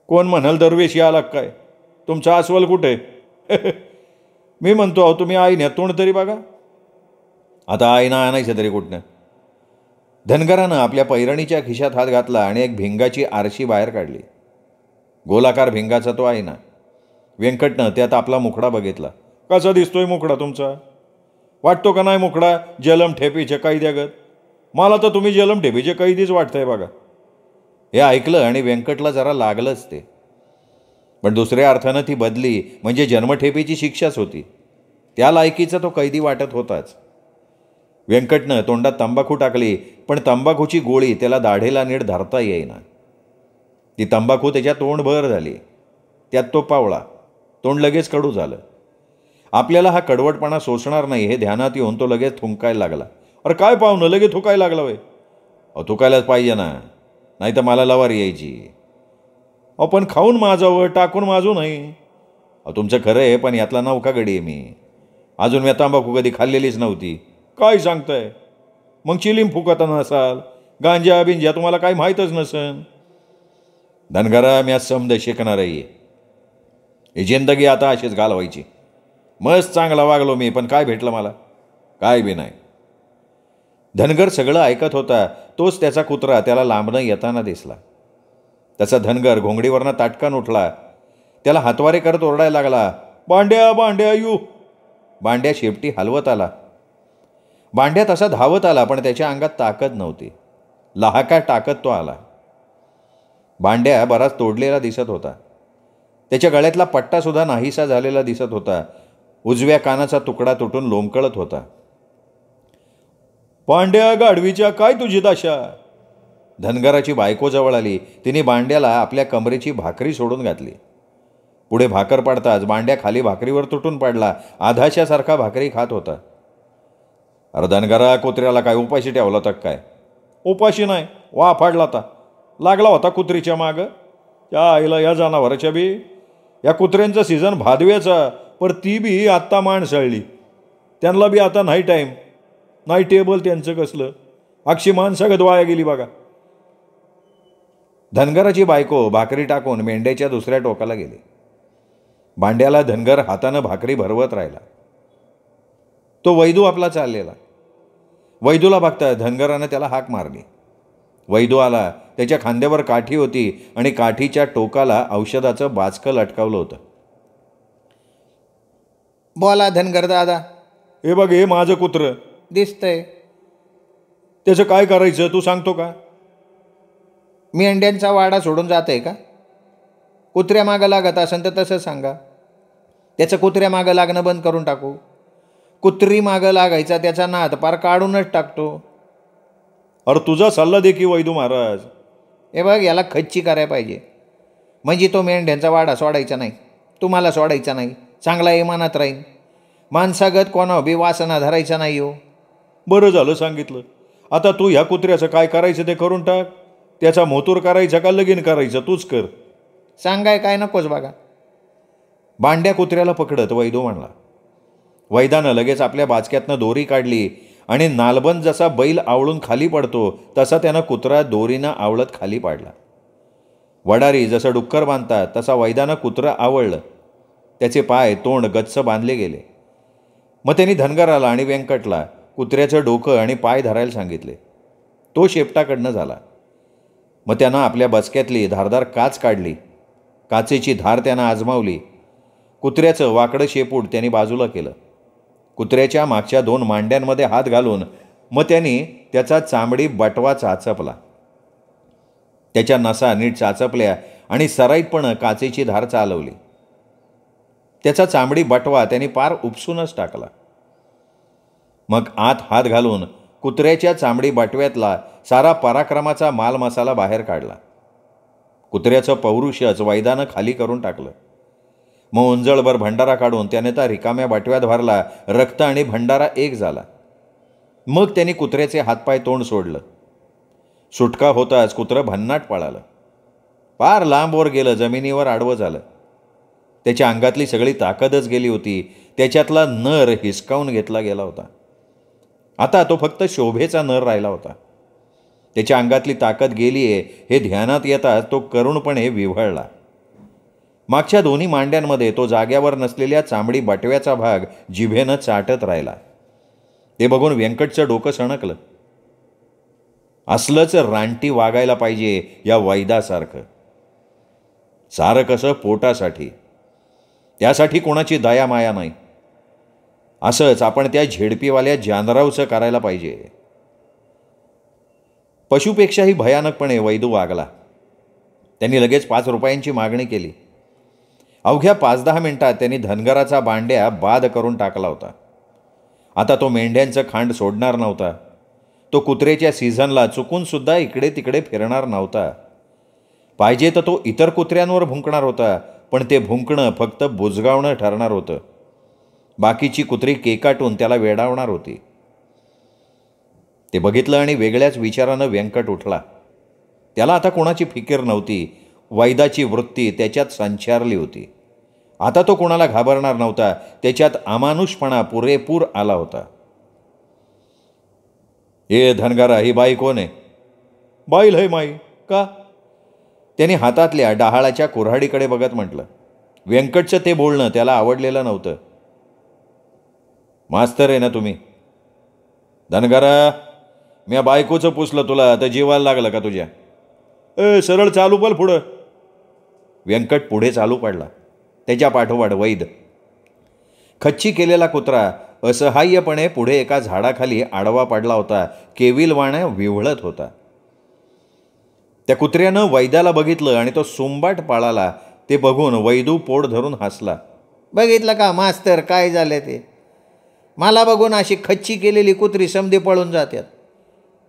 कोण म्हणाल दरवेशी आला काय? तुमचा अस्वल कुठे? मी म्हणतो, अहो तुम्ही आईने तोंड तरी बघा. आता आईनं आणायचं तरी कुठनं? धनगरानं आपल्या पैरणीच्या खिशात हात घातला आणि एक भिंगाची आरशी बाहेर काढली. गोलाकार भिंगाचा तो आईना. व्यंकटनं त्यात आपला मुखडा बघितला. कसा दिसतोय मुखडा तुमचा? वाटतो का नाही मुखडा जलम ठेपीचे कैद्यागत? मला तर तुम्ही जलम ठेपीचे कैदीच वाटतंय बघा. हे ऐकलं आणि व्यंकटला जरा लागलंच ते. पण दुसऱ्या अर्थानं ती बदली म्हणजे जन्मठेपीची शिक्षाच होती. त्या लायकीचा तो कैदी वाटत होताच. व्यंकटनं तोंडात तंबाखू टाकली, पण तंबाखूची गोळी त्याला दाढेला नीट धरता येईना. ती तंबाखू त्याच्या तोंडभर झाली. त्यात तो पावळा. तोंड लगेच कडू झालं. आपल्याला हा कडवटपणा सोसणार नाही हे ध्यानात येऊन तो लगेच थुंकायला लागला. अरे काय पाहुणं, लगेच थुकायला लागला वय? थुकायलाच पाहिजे ना, नाही तर मला लवारी यायची. पण खाऊन माजावं, टाकून माजू नाही. तुमचं खरं आहे, पण यातला नौका गडी आहे मी. अजून मी तंबाखू कधी खाल्लेलीच नव्हती. काय सांगताय? मग चिलीम फुकत नसाल, गांजा बिंजा तुम्हाला काही माहीतच नसन. धनगरा, मी आज समज शिकणार आहे. ही जिंदगी आता अशीच घालवायची. मस्त चांगला वागलो मी, पण काय भेटलं मला? काय बी नाही. धनगर सगळं ऐकत होता. तोच त्याचा कुत्रा त्याला लांबणं येताना दिसला. तसा धनगर घोंगडीवरनं ताटकन उठला. त्याला हातवारे करत ओरडायला लागला, बांड्या बांड्या यू. बांड्या शेपटी हलवत आला. बांड्या तसा धावत आला, पण त्याच्या अंगात ताकद नव्हती. लहाका टाकत तो आला. बांड्या बराच तोडलेला दिसत होता. त्याच्या गळ्यातला पट्टासुद्धा नाहीसा झालेला दिसत होता. उजव्या कानाचा तुकडा तुटून लोंबकळत होता. बांड्या गाढवीच्या, काय तुझी दशा? धनगराची बायको जवळ आली. तिने बांड्याला आपल्या कमरेची भाकरी सोडून घातली. पुढे भाकर पाडताच बांड्या खाली भाकरीवर तुटून पडला. आधाशासारखा भाकरी खात होता. अरे धनगरा, कुत्र्याला काय उपाशी ठेवला होता काय? उपाशी नाही, वा फाडला होता. लागला होता कुत्रीच्या मागं. त्या आईला या जनावराच्या बी. या कुत्र्यांचा सीझन भादव्याचा, पर ती बी आत्ता माणसाळली. त्यांना बी आता नाही टाईम, नाही टेबल त्यांचं कसलं. अक्षी माणसागत वाया गेली बघा. धनगराची बायको भाकरी टाकून मेंढ्याच्या दुसऱ्या टोकाला गेली. बांड्याला धनगर हातानं भाकरी भरवत राहिला. तो वैदू आपला चाललेला. वैदूला बघता धनगरानं त्याला हाक मारली. वैदू आला. त्याच्या खांद्यावर काठी होती आणि काठीच्या टोकाला औषधाचं बाचकं लटकावलं होतं. बोला धनगर दादा. हे बघ, हे माझं कुत्रं दिसतंय. त्याचं काय करायचं तू सांगतो का? मेंढ्यांचा वाडा सोडून जाते का? कुत्र्या मागं लागत असेल तर तसं सांगा. त्याचं कुत्र्या मागं लागणं बंद करून टाकू. कुत्री मागं लागायचा त्याचा नाद पार काढूनच टाकतो. अरे तुझा सल्ला दे की वैदू महाराज. हे बघ, याला खच्ची करायला पाहिजे. म्हणजे तो मेंढ्यांचा वाडा सोडायचा नाही, तुम्हाला सोडायचा नाही, चांगला इमानात राहीन. माणसागत कोणा बी वासना धरायचा नाही हो. बरं झालं सांगितलं. आता तू ह्या कुत्र्याचं काय करायचं ते करून टाक. त्याचा मोतूर करायचा का लगीन करायचं तूच कर. सांगाय काय नकोच बघा. भांड्या कुत्र्याला पकडत वैदू म्हणला. वैदानं लगेच आपल्या बाचक्यातनं दोरी काढली आणि नालबंद जसा बैल आवळून खाली पडतो तसा त्यानं कुत्रा दोरीनं आवळत खाली पाडला. वडारी जसं डुक्कर बांधतात तसा वैदानं कुत्रं आवळलं. त्याचे पाय तोंड गच्च बांधले गेले. मग त्यांनी धनगराला आणि व्यंकटला कुत्र्याचं डोकं आणि पाय धरायला सांगितले. तो शेपटाकडनं झाला. मग त्यानं आपल्या बचक्यातली धारदार काच काढली. काचेची धार त्यानं आजमावली. कुत्र्याचं वाकडं शेपूट त्यांनी बाजूला केलं. कुत्र्याच्या मागच्या 2 मांड्यांमध्ये हात घालून मग त्यांनी त्याचा चामडी बटवा चाचपला. त्याच्या नसा नीट चाचपल्या आणि सराईतपणं काचेची धार चालवली. त्याचा चामडी बटवा त्यांनी पार उपसूनच टाकला. मग आत हात घालून कुत्र्याच्या चामडी बटव्यातला सारा पराक्रमाचा मालमसाला बाहेर काढला. कुत्र्याचं पौरुषच वैदानं खाली करून टाकलं. मग उंजळभर भंडारा काढून त्याने त्या रिकाम्या बाटव्यात भरला. रक्त आणि भंडारा एक झाला. मग त्यांनी कुत्र्याचे हातपाय तोंड सोडलं. सुटका होताच कुत्रं भन्नाट पळालं. पार लांबवर गेलं, जमिनीवर आडवं झालं. त्याच्या अंगातली सगळी ताकदच गेली होती. त्याच्यातला नर हिसकावून घेतला गेला होता. आता तो फक्त शोभेचा नर राहिला होता. त्याच्या अंगातली ताकद गेली आहे हे ध्यानात येताच तो करुणपणे विव्हळला. मागच्या 2 मांड्यांमध्ये तो जाग्यावर नसलेल्या चांबडी बटव्याचा भाग जिभेनं चाटत राहिला. ते बघून व्यंकटचं डोकं सणकलं. असलंच रानटी वागायला पाहिजे या वैदासारखं. सारं कसं पोटासाठी, त्यासाठी कोणाची दया माया नाही. असंच आपण त्या झेडपीवाल्या जानरावचं करायला पाहिजे. पशुपेक्षाही भयानकपणे वैदू वागला. त्यांनी लगेच 5 रुपयांची मागणी केली. अवघ्या 5-10 मिनिटात त्यांनी धनगराचा बांड्या बाद करून टाकला होता. आता तो मेंढ्यांचं खांड सोडणार नव्हता. तो कुत्र्याच्या सीझनला चुकूनसुद्धा इकडे तिकडे फिरणार नव्हता. पाहिजे तर तो इतर कुत्र्यांवर भुंकणार होता, पण ते भुंकणं फक्त बुजगावणं ठरणार होतं. बाकीची कुत्री केकाटून त्याला वेडावणार होती. ते बघितलं आणि वेगळ्याच विचारानं व्यंकट उठला. त्याला आता कोणाची फिकीर नव्हती. वैदाची वृत्ती त्याच्यात संचारली होती. आता तो कोणाला घाबरणार नव्हता. त्याच्यात अमानुषपणा पुरेपूर आला होता. हे धनगरा, ही बाई कोण आहे? बाईल है माई का? त्याने हातातल्या डहाळाच्या कुऱ्हाडीकडे बघत म्हटलं. व्यंकटचं ते बोलणं त्याला आवडलेलं नव्हतं. मास्तर आहे ना तुम्ही? धनगरा, मी बायकोचं पुसलं तुला तर जीवाला लागलं का तुझ्या? सरळ चालू पल पुढं. व्यंकट पुढे चालू पडला. त्याच्या पाठोपाठ वैद. खच्ची केलेला कुत्रा असहाय्यपणे पुढे एका झाडाखाली आडवा पडला होता. केविलवाणा विव्हळत होता. त्या कुत्र्यानं वैद्याला बघितलं आणि तो सुंबाट पळाला. ते बघून वैदू पोट धरून हसला. बघितलं का मास्तर काय झालं ते? मला बघून अशी खच्ची केलेली कुत्री समधी पळून जातात.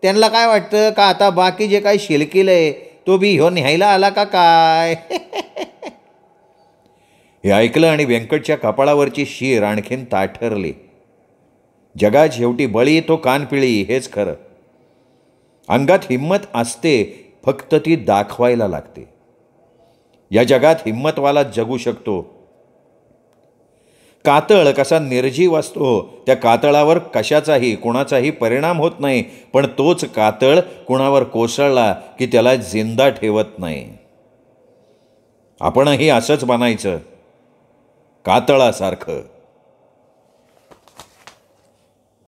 त्यांना काय वाटतं का आता बाकी जे काही शिलकिल आहे तो बी ह्यो न्यायला आला का काय? हे ऐकलं आणि व्यंकटच्या कपाळावरची शीर आणखीन ताठरली. जगात शेवटी बळी तो कानपिळी हेच खरं. अंगात हिंमत असते, फक्त ती दाखवायला लागते. या जगात हिंमतवाला जगू शकतो. कातळ कसा निर्जीव असतो, त्या कातळावर कशाचाही कुणाचाही परिणाम होत नाही, पण तोच कातळ कुणावर कोसळला की त्याला जिंदा ठेवत नाही. आपणही असंच बनायचं, कातळासारखं.